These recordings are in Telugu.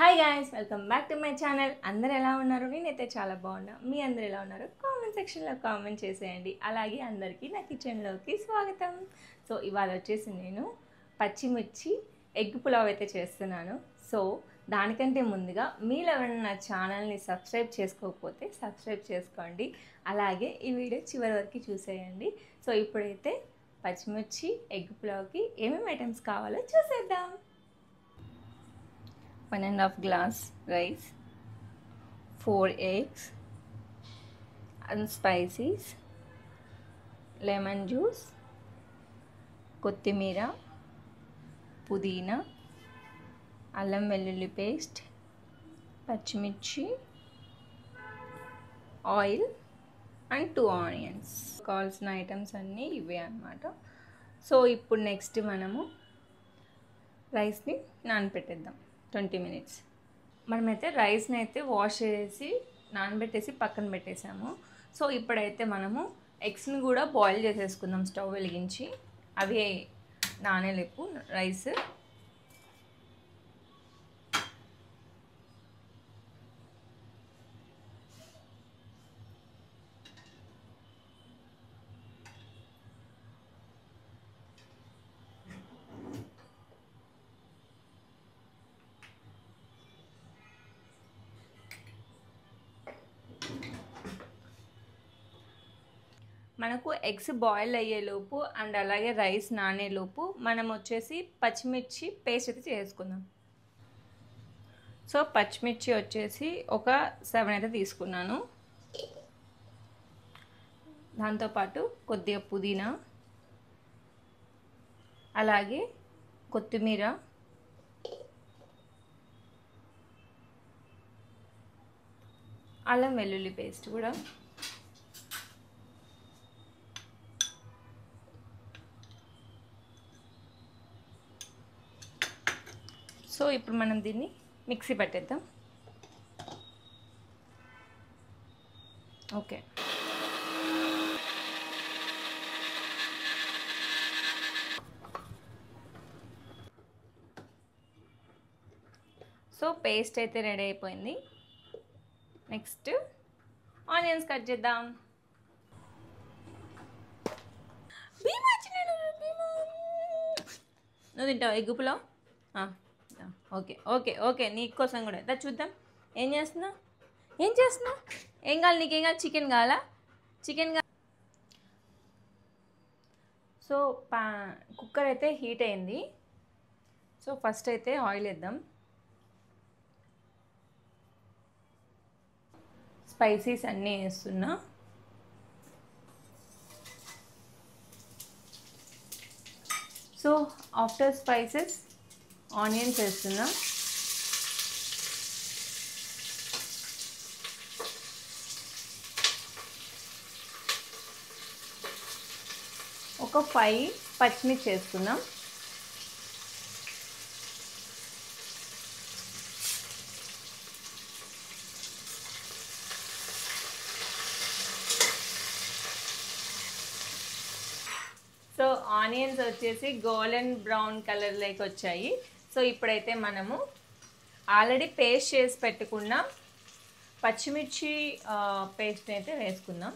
Hi guys, welcome back to my channel. అందరు ఎలా ఉన్నారు? నేనైతే చాలా బాగున్నా. మీ అందరు ఎలా ఉన్నారు? కామెంట్ సెక్షన్లో కామెంట్ చేసేయండి. అలాగే అందరికీ నా కిచెన్లోకి స్వాగతం. సో ఇవాళ వచ్చేసి నేను పచ్చిమిర్చి ఎగ్ పులావ్ అయితే చేస్తున్నాను. సో దానికంటే ముందుగా మీరు ఎవరైనా నా ఛానల్ని సబ్స్క్రైబ్ చేసుకోకపోతే సబ్స్క్రైబ్ చేసుకోండి. అలాగే ఈ వీడియో చివరి వరకు చూసేయండి. సో ఇప్పుడైతే పచ్చిమిర్చి ఎగ్ పులావ్కి ఏమేమి ఐటమ్స్ కావాలో చూసేద్దాం. 1.5 glass rice, 4 eggs, and spices, lemon juice, కొత్తిమీర, పుదీనా, అల్లం వెల్లుల్లి పేస్ట్, పచ్చిమిర్చి, ఆయిల్ అండ్ 2 ఆనియన్స్. కావాల్సిన ఐటమ్స్ అన్నీ ఇవే అన్నమాట. సో ఇప్పుడు నెక్స్ట్ మనము రైస్ని నానబెట్టేద్దాం 20 minutes. మనమైతే రైస్ని అయితే వాష్ చేసి నానబెట్టేసి పక్కన పెట్టేసాము. సో ఇప్పుడైతే మనము ఎగ్స్ని కూడా బాయిల్ చేసేసుకుందాం స్టవ్ వెలిగించి. అవి నానేలేపు రైస్. మనకు ఎగ్స్ బాయిల్ అయ్యేలోపు అండ్ అలాగే రైస్ నానేలోపు మనం వచ్చేసి పచ్చిమిర్చి పేస్ట్ అయితే చేసుకుందాం. సో పచ్చిమిర్చి వచ్చేసి ఒక 7 అయితే తీసుకున్నాను. దాంతోపాటు కొద్దిగా పుదీనా, అలాగే కొత్తిమీర, అల్లం వెల్లుల్లి పేస్ట్ కూడా, సో ఇప్పుడు మనం దీన్ని మిక్సీ పట్టేద్దాం. ఓకే, సో పేస్ట్ అయితే రెడీ అయిపోయింది. నెక్స్ట్ ఆనియన్స్ కట్ చేద్దాం. నువ్వు తింటావు egg pulao? Okay okay okay, నీకోసం కూడా దా చూద్దాం. ఏం చేస్తున్నావు? ఏం కావాలి? నీకేం కావాలి? చికెన్ కావాలా? చికెన్ సో కుక్కర్ అయితే హీట్ అయింది. సో ఫస్ట్ అయితే ఆయిల్ వేద్దాం. స్పైసీస్ అన్నీ వేస్తున్నా. సో ఆఫ్టర్ స్పైసెస్ ఆనియన్స్ వేస్తున్నా. ఒక 5 పచ్చిమిర్చి వేస్తున్నాం. సో ఆనియన్స్ వచ్చేసి గోల్డెన్ బ్రౌన్ కలర్లోకి వచ్చాయి. సో ఇప్పుడైతే మనము ఆల్రెడీ పేస్ట్ చేసి పెట్టుకున్న పచ్చిమిర్చి పేస్ట్ అయితే వేసుకుందాం.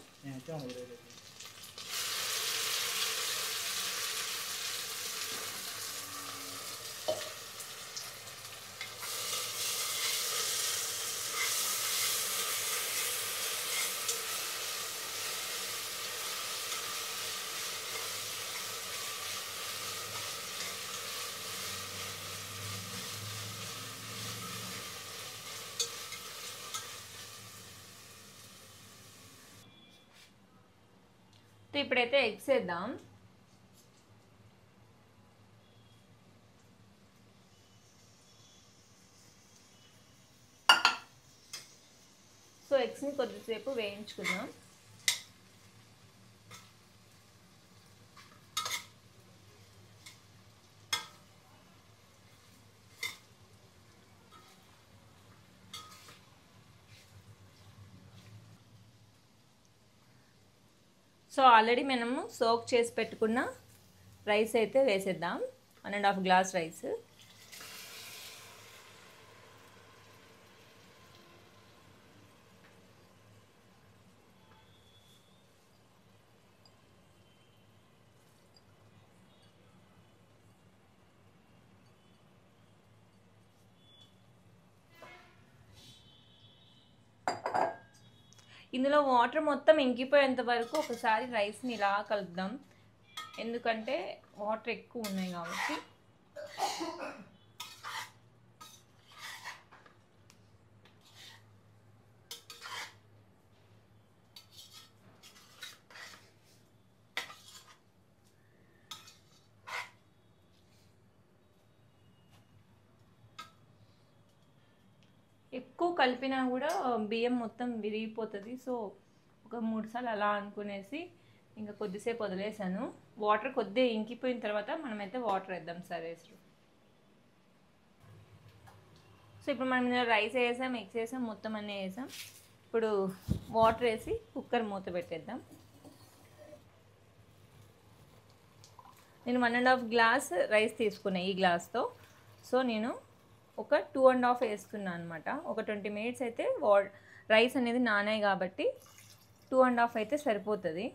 ఇప్పుడైతే ఎగ్స్ వేద్దాం. సో ఎగ్స్ని కొద్దిసేపు వేయించుకుందాం. సో ఆల్రెడీ మనము సోక్ చేసి పెట్టుకున్న రైస్ అయితే వేసేద్దాం. 1.5 glass రైస్. ఇందులో వాటర్ మొత్తం ఇంకిపోయేంత వరకు ఒకసారి రైస్ని ఇలా కలుపుదాం, ఎందుకంటే వాటర్ ఎక్కువ ఉన్నాయి కాబట్టి. ఎక్కువ కలిపినా కూడా బియ్యం మొత్తం విరిగిపోతుంది. సో ఒక 3 సార్లు అలా అనుకునేసి ఇంకా కొద్దిసేపు వదిలేసాను. వాటర్ కొద్దిగా ఇంకిపోయిన తర్వాత మనమైతే వాటర్ వేద్దాం సరేసు. సో ఇప్పుడు మనం ఇందులో రైస్ వేసాం, ఎగ్స్ వేసాం, మొత్తం అన్నీ వేసాం. ఇప్పుడు వాటర్ వేసి కుక్కర్ మూత పెట్టేద్దాం. నేను 1.5 గ్లాస్ రైస్ తీసుకున్నాను ఈ గ్లాస్తో. సో నేను ఒక 2.5 వేస్తున్నాను అనమాట. ఒక 20 మినిట్స్ అయితే రైస్ అనేది నానాయి కాబట్టి 2.5 అయితే సరిపోతుంది.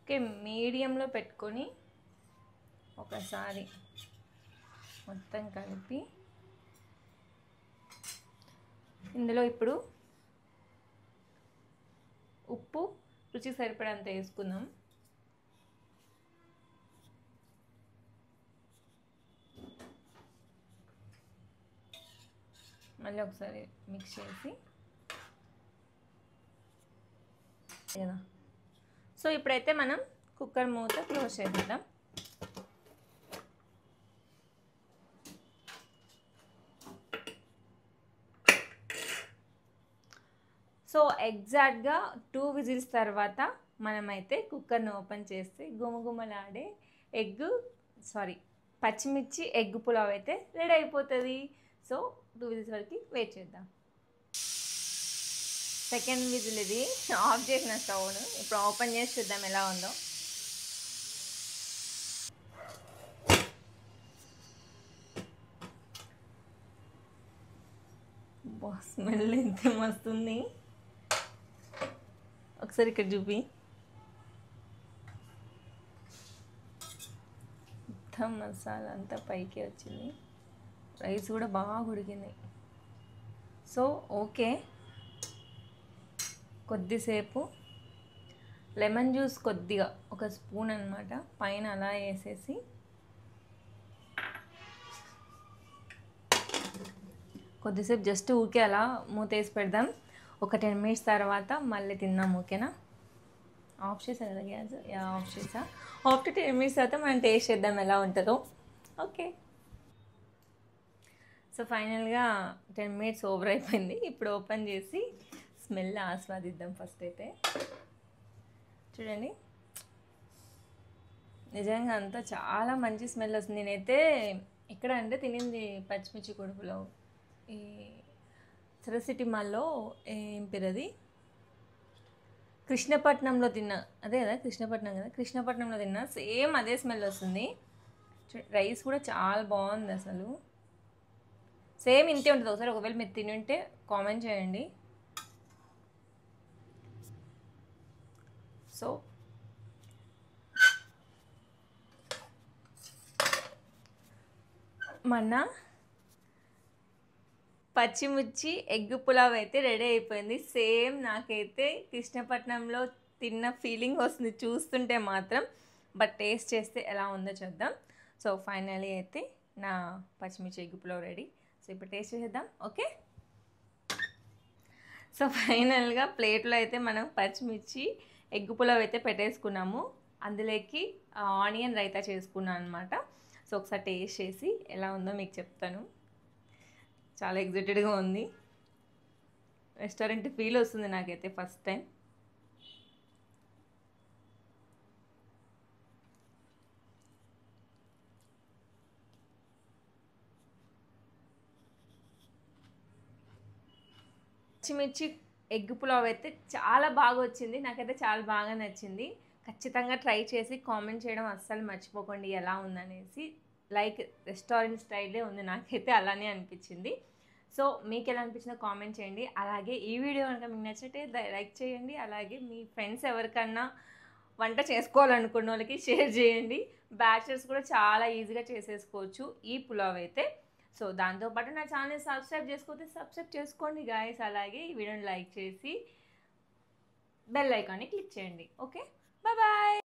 ఓకే, మీడియంలో పెట్టుకొని ఒకసారి మొత్తం కలిపి ఇందులో ఇప్పుడు ఉప్పు రుచికి సరిపడంత వేసుకుందాం. మళ్ళీ ఒకసారి మిక్స్ చేసి కదా. సో ఇప్పుడైతే మనం కుక్కర్ మూత క్లోజ్ చేద్దాం. సో ఎగ్జాక్ట్గా 2 విజిల్స్ తర్వాత మనమైతే కుక్కర్ని ఓపెన్ చేస్తే గుమగుమలాడే పచ్చిమిర్చి ఎగ్ పులావ్ అయితే రెడీ అయిపోతుంది. సో 2 విజిల్స్ వరకు వెయిట్ చేద్దాం. సెకండ్ విజిల్ ఇది, ఆఫ్ చేసిన స్టవ్ను. ఇప్పుడు ఓపెన్ చేసి చూద్దాం ఎలా ఉందో. స్మెల్ ఎంత మస్తుంది. ఒకసారి ఇక్కడ చూపి. మొత్తం మసాలా అంతా పైకి వచ్చింది. రైస్ కూడా బాగా ఉడికింది. సో ఓకే, కొద్దిసేపు లెమన్ జ్యూస్ కొద్దిగా 1 స్పూన్ అనమాట పైన అలా వేసేసి కొద్దిసేపు జస్ట్ ఊరికే అలా మూతేసి పెడదాం. ఒక 10 మినిట్స్ తర్వాత మళ్ళీ తిందాం. ఓకేనా? ఆఫ్ చేసా కదా గ్యాస్, ఆఫ్ చేసా. ఆఫ్టర్ 10 మినిట్స్ తర్వాత మనం టేస్ట్ చేద్దాం ఎలా ఉంటుందో. ఓకే, సో ఫైనల్గా 10 మినిట్స్ ఓవర్ అయిపోయింది. ఇప్పుడు ఓపెన్ చేసి స్మెల్ ఆస్వాదిద్దాం. ఫస్ట్ అయితే చూడండి, నిజంగా అంతా చాలా మంచి స్మెల్ వస్తుంది. నేనైతే ఎక్కడ అంటే తినింది పచ్చిమిర్చి కొడుకులో ఈ సరసిటీ మాల్లో ఏం పేరు అది, కృష్ణపట్నంలో తిన్నా. అదే కదా కృష్ణపట్నం కదా, కృష్ణపట్నంలో తిన్నా. సేమ్ అదే స్మెల్ వస్తుంది. రైస్ కూడా చాలా బాగుంది అసలు. సేమ్ ఇంతే ఉంటుంది. ఒకసారి ఒకవేళ మీరు తిని ఉంటే కామెంట్ చేయండి. సో మన పచ్చిమిర్చి ఎగ్ పులావ్ అయితే రెడీ అయిపోయింది. సేమ్ నాకైతే కృష్ణపట్నంలో తిన్న ఫీలింగ్ వస్తుంది చూస్తుంటే మాత్రం. బట్ టేస్ట్ చేస్తే ఎలా ఉందో చూద్దాం. సో ఫైనలీ అయితే నా పచ్చిమిర్చి ఎగ్ పులావ్ రెడీ. సో ఇప్పుడు టేస్ట్ చేద్దాం. ఓకే, సో ఫైనల్గా ప్లేట్లో అయితే మనం పచ్చిమిర్చి ఎగ్ పులావ్ అయితే పెట్టేసుకున్నాము. అందులోకి ఆనియన్ రైతా చేసుకున్నాను అనమాట. సో ఒకసారి టేస్ట్ చేసి ఎలా ఉందో మీకు చెప్తాను. చాలా ఎగ్జైటెడ్గా ఉంది. రెస్టారెంట్ ఫీల్ వస్తుంది నాకైతే ఫస్ట్ టైం. పచ్చిమిర్చి ఎగ్ పులావ్ అయితే చాలా బాగా వచ్చింది. నాకైతే చాలా బాగా నచ్చింది. ఖచ్చితంగా ట్రై చేసి కామెంట్ చేయడం అస్సలు మర్చిపోకండి ఎలా ఉందనేసి. లైక్ రెస్టారెంట్ స్టైలే ఉంది, నాకైతే అలానే అనిపించింది. సో మీకు ఎలా అనిపించిందో కామెంట్ చేయండి. అలాగే ఈ వీడియో కనుక మీకు నచ్చితే లైక్ చేయండి. అలాగే మీ ఫ్రెండ్స్ ఎవరికన్నా వంట చేసుకోవాలనుకున్న వాళ్ళకి షేర్ చేయండి. బ్యాచిలర్స్ కూడా చాలా ఈజీగా చేసేసుకోవచ్చు ఈ పులావ్ అయితే. సో దాంతోపాటు నా ఛానల్ సబ్స్క్రైబ్ చేసుకోతే సబ్స్క్రైబ్ చేసుకోండి గాయస్. అలాగే ఈ వీడియోని లైక్ చేసి బెల్ ఐకాన్ని క్లిక్ చేయండి. Okay, bye.